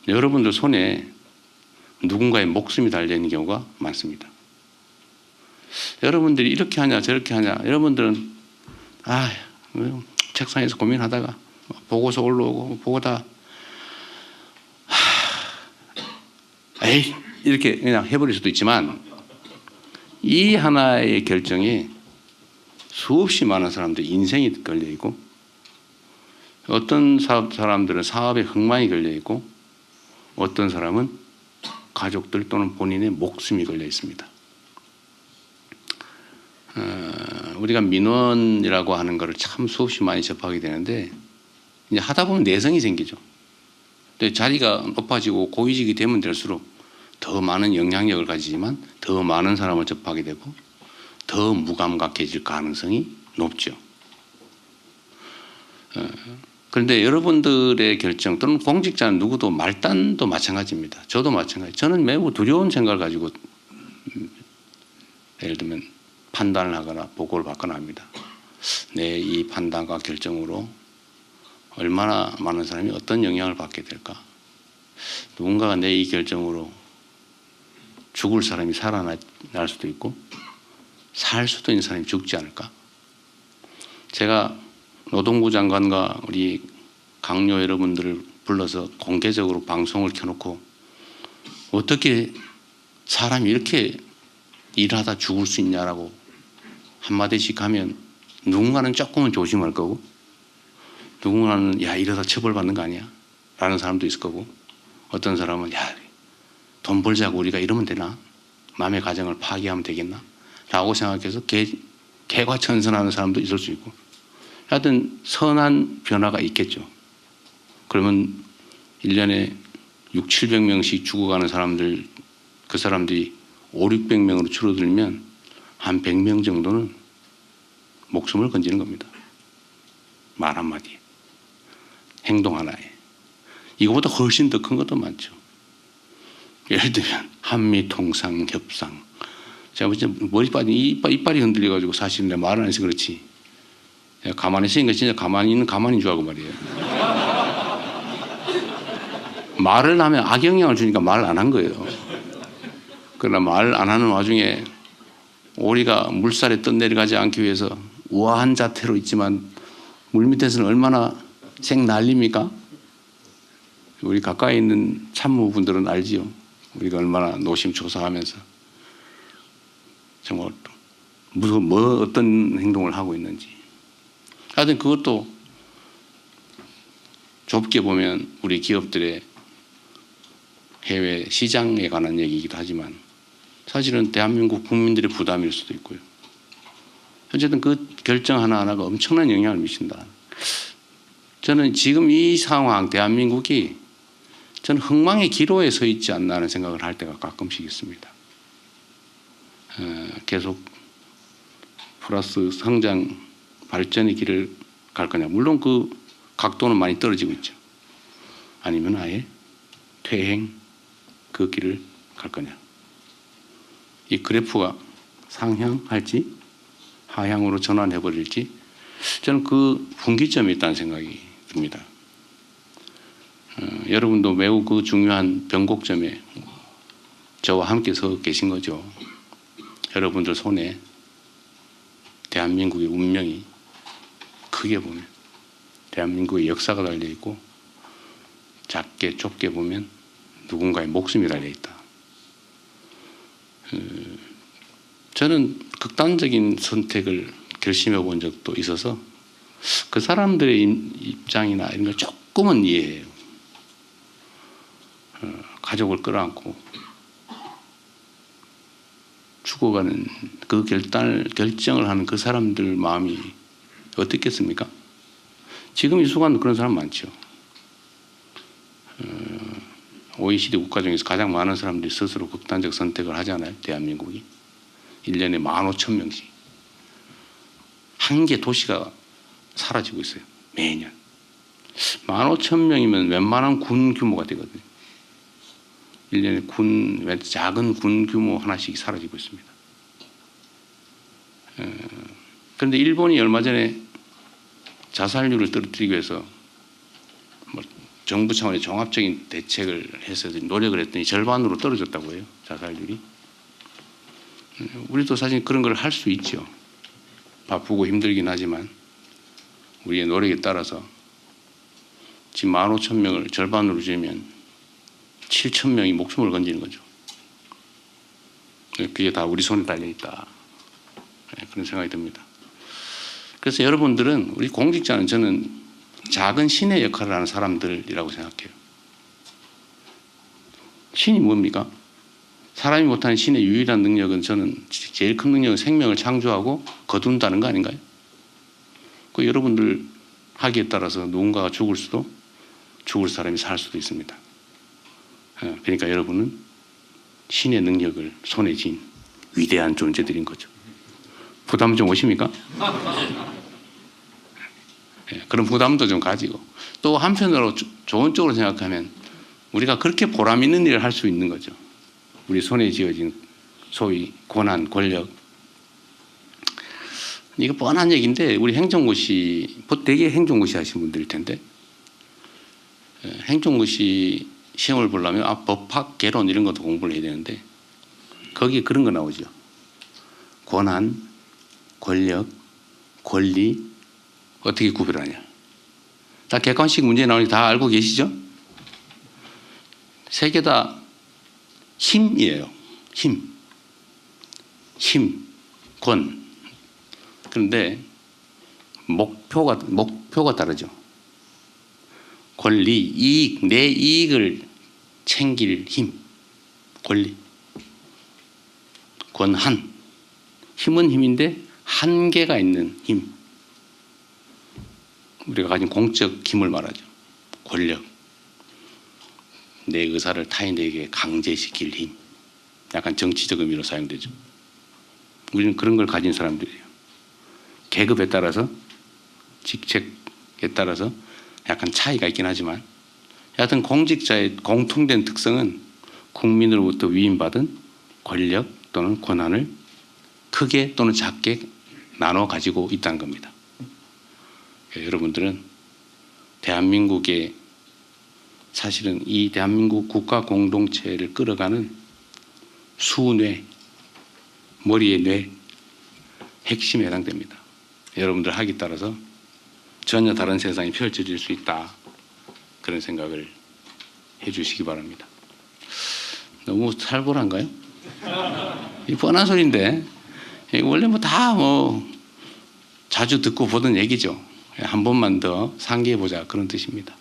여러분들 손에 누군가의 목숨이 달려있는 경우가 많습니다. 여러분들이 이렇게 하냐 저렇게 하냐, 여러분들은 책상에서 고민하다가 보고서 올라오고 보고다 에이 이렇게 그냥 해버릴 수도 있지만, 이 하나의 결정에 수없이 많은 사람들의 인생이 걸려있고, 어떤 사람들은 사업에 흥망이 걸려있고, 어떤 사람은 가족들 또는 본인의 목숨이 걸려 있습니다. 우리가 민원이라고 하는 것을 참 수없이 많이 접하게 되는데, 이제 하다 보면 내성이 생기죠. 근데 자리가 높아지고 고위직이 되면 될수록 더 많은 영향력을 가지지만 더 많은 사람을 접하게 되고 더 무감각해질 가능성이 높죠. 그런데 여러분들의 결정 또는 공직자는 누구도 말단도 마찬가지입니다. 저도 마찬가지. 저는 매우 두려운 생각을 가지고 예를 들면 판단을 하거나 보고를 받거나 합니다. 내 이 판단과 결정으로 얼마나 많은 사람이 어떤 영향을 받게 될까? 누군가가 내 이 결정으로 죽을 사람이 살아날 수도 있고 살 수도 있는 사람이 죽지 않을까? 제가 노동부 장관과 우리 강요 여러분들을 불러서 공개적으로 방송을 켜놓고 어떻게 사람이 이렇게 일하다 죽을 수 있냐라고 한마디씩 하면 누군가는 조금은 조심할 거고, 누군가는 야 이러다 처벌받는 거 아니야? 라는 사람도 있을 거고, 어떤 사람은 야 돈 벌자고 우리가 이러면 되나? 남의 가정을 파괴하면 되겠나? 라고 생각해서 개과천선하는 사람도 있을 수 있고, 하여튼 선한 변화가 있겠죠. 그러면 1년에 6, 700명씩 죽어가는 사람들, 그 사람들이 5, 600명으로 줄어들면 한 100명 정도는 목숨을 건지는 겁니다. 말 한마디에, 행동 하나에. 이거보다 훨씬 더 큰 것도 많죠. 예를 들면 한미 통상 협상. 제가 머리 빠진 이빨이 흔들려가지고 사실 내가 말을 안 해서 그렇지. 가만히 있으니까 진짜 가만히 있는 가만히인 줄 알고 말이에요. 말을 하면 악영향을 주니까 말을 안 한 거예요. 그러나 말 안 하는 와중에 오리가 물살에 떠내려가지 않기 위해서 우아한 자태로 있지만 물 밑에서는 얼마나 생 난립니까? 우리 가까이 있는 참모분들은 알지요. 우리가 얼마나 노심초사하면서 정말 어떤 행동을 하고 있는지. 하여튼 그것도 좁게 보면 우리 기업들의 해외 시장에 관한 얘기이기도 하지만 사실은 대한민국 국민들의 부담일 수도 있고요. 어쨌든 그 결정 하나하나가 엄청난 영향을 미친다. 저는 지금 이 상황, 대한민국이 저는 흥망의 기로에 서 있지 않나 하는 생각을 할 때가 가끔씩 있습니다. 계속 플러스 성장, 발전의 길을 갈 거냐. 물론 그 각도는 많이 떨어지고 있죠. 아니면 아예 퇴행, 그 길을 갈 거냐. 이 그래프가 상향할지 하향으로 전환해버릴지 저는 그 분기점에 있다는 생각이 듭니다. 여러분도 매우 그 중요한 변곡점에 저와 함께 서 계신 거죠. 여러분들 손에 대한민국의 운명이 크게 보면 대한민국의 역사가 달려있고 작게 좁게 보면 누군가의 목숨이 달려있다. 저는 극단적인 선택을 결심해 본 적도 있어서 그 사람들의 입장이나 이런 걸 조금은 이해해요. 가족을 끌어안고 죽어가는 그 결정을 하는 그 사람들 마음이 어떻겠습니까? 지금 이 순간 그런 사람 많죠. OECD 국가 중에서 가장 많은 사람들이 스스로 극단적 선택을 하잖아요. 대한민국이 1년에 15,000명씩 한 개 도시가 사라지고 있어요. 매년 15,000명이면 웬만한 군 규모가 되거든요. 1년에 작은 군 규모 하나씩 사라지고 있습니다. 그런데 일본이 얼마 전에 자살률을 떨어뜨리기 위해서 정부 차원의 종합적인 대책을 해서 노력을 했더니 절반으로 떨어졌다고 해요. 자살률이. 우리도 사실 그런 걸 할 수 있죠. 바쁘고 힘들긴 하지만 우리의 노력에 따라서 지금 15,000명을 절반으로 줄이면 7,000명이 목숨을 건지는 거죠. 그게 다 우리 손에 달려있다. 그런 생각이 듭니다. 그래서 여러분들은, 우리 공직자는 저는 작은 신의 역할을 하는 사람들이라고 생각해요. 신이 뭡니까? 사람이 못하는 신의 유일한 능력은, 저는 제일 큰 능력은 생명을 창조하고 거둔다는 거 아닌가요? 그 여러분들 하기에 따라서 누군가가 죽을 수도, 죽을 사람이 살 수도 있습니다. 그러니까 여러분은 신의 능력을 손에 쥔 위대한 존재들인 거죠. 부담 좀 오십니까? 그런 부담도 좀 가지고, 또 한편으로 좋은 쪽으로 생각하면 우리가 그렇게 보람 있는 일을 할 수 있는 거죠. 우리 손에 쥐어진 소위 권한, 권력. 이거 뻔한 얘기인데, 우리 행정고시, 되게 행정고시 하신 분들일 텐데, 행정고시 시험을 보려면 법학, 개론 이런 것도 공부를 해야 되는데, 거기에 그런 거 나오죠. 권한, 권력, 권리, 어떻게 구별하냐. 다 객관식 문제 나오니까 다 알고 계시죠? 세 개 다 힘이에요. 힘, 권. 그런데 목표가 다르죠. 권리, 이익, 내 이익을 챙길 힘, 권리. 권한, 힘은 힘인데 한계가 있는 힘. 우리가 가진 공적 힘을 말하죠. 권력. 내 의사를 타인에게 강제시킬 힘. 약간 정치적 의미로 사용되죠. 우리는 그런 걸 가진 사람들이에요. 계급에 따라서, 직책에 따라서 약간 차이가 있긴 하지만, 여하튼 공직자의 공통된 특성은 국민으로부터 위임받은 권력 또는 권한을 크게 또는 작게 나눠 가지고 있다는 겁니다. 여러분들은 대한민국의, 사실은 이 대한민국 국가 공동체를 끌어가는 수뇌, 머리의 뇌, 핵심에 해당됩니다. 여러분들 하기 따라서 전혀 다른 세상이 펼쳐질 수 있다. 그런 생각을 해 주시기 바랍니다. 너무 살벌한가요? 이 뻔한 소리인데, 원래 다 자주 듣고 보던 얘기죠. 한 번만 더 상기해 보자, 그런 뜻입니다.